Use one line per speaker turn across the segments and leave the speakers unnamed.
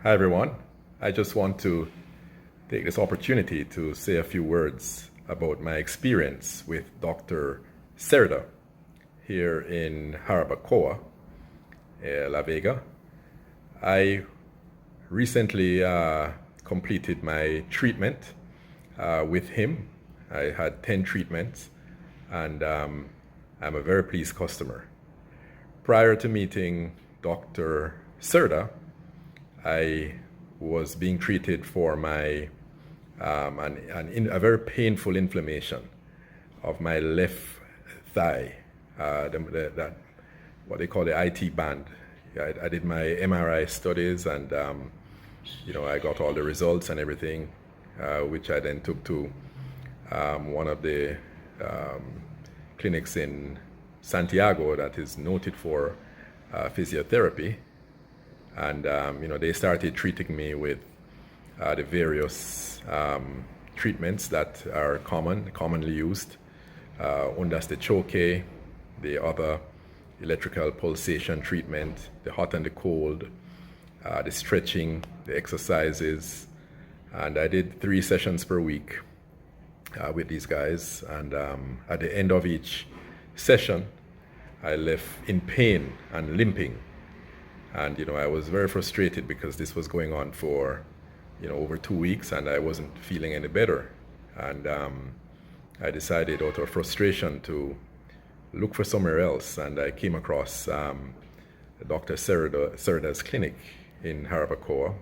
Hi everyone. I just want to take this opportunity to say a few words about my experience with Dr. Cerda here in Jarabacoa, La Vega. I recently completed my treatment with him. I had 10 treatments and I'm a very pleased customer. Prior to meeting Dr. Cerda, I was being treated for my a very painful inflammation of my left thigh, what they call the IT band. I did my MRI studies and I got all the results and everything, which I then took to one of the clinics in Santiago that is noted for physiotherapy. And they started treating me with the various treatments that are commonly used. One that's the choke, the other electrical pulsation treatment, the hot and the cold, the stretching, the exercises. And I did 3 sessions per week with these guys. And at the end of each session, I left in pain and limping. And I was very frustrated because this was going on for over 2 weeks and I wasn't feeling any better. And I decided out of frustration to look for somewhere else, and I came across Dr. Cerda's clinic in Jarabacoa.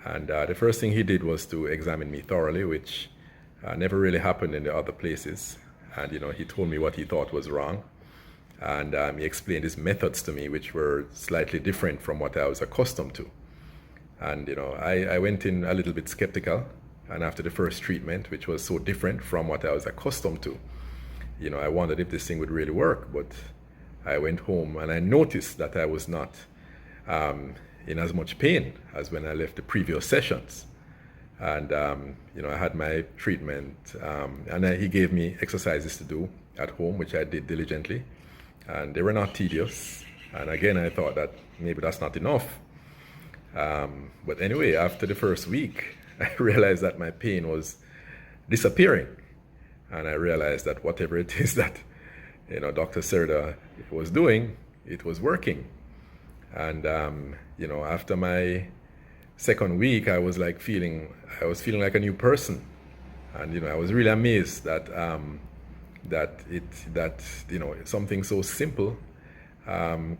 And the first thing he did was to examine me thoroughly, which never really happened in the other places. And he told me what he thought was wrong. And he explained his methods to me, which were slightly different from what I was accustomed to. And I went in a little bit skeptical. And after the first treatment, which was so different from what I was accustomed to, I wondered if this thing would really work. But I went home and I noticed that I was not in as much pain as when I left the previous sessions. And I had my treatment, and he gave me exercises to do at home, which I did diligently. And they were not tedious. And again, I thought that maybe that's not enough. But anyway, after the first week, I realized that my pain was disappearing. And I realized that whatever it is that, Dr. Cerda was doing, it was working. And, after my second week, I was feeling like a new person. And, I was really amazed that something so simple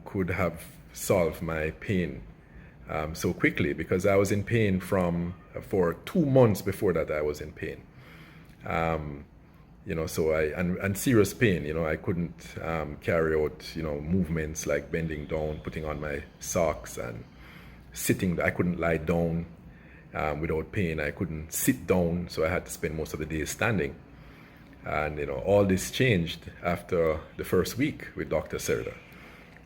could have solved my pain so quickly, because I was in pain for 2 months before that. I was in pain, and serious pain. I couldn't carry out movements like bending down, putting on my socks, and sitting. I couldn't lie down without pain. I couldn't sit down, so I had to spend most of the day standing. And all this changed after the first week with Dr. Cerda.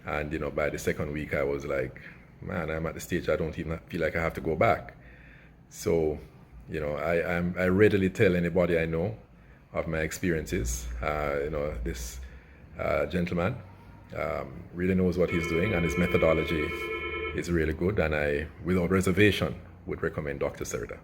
And by the second week, I was like, man, I'm at the stage I don't even feel like I have to go back. So I readily tell anybody I know of my experiences. This gentleman really knows what he's doing, and his methodology is really good, and I, without reservation, would recommend Dr. Cerda.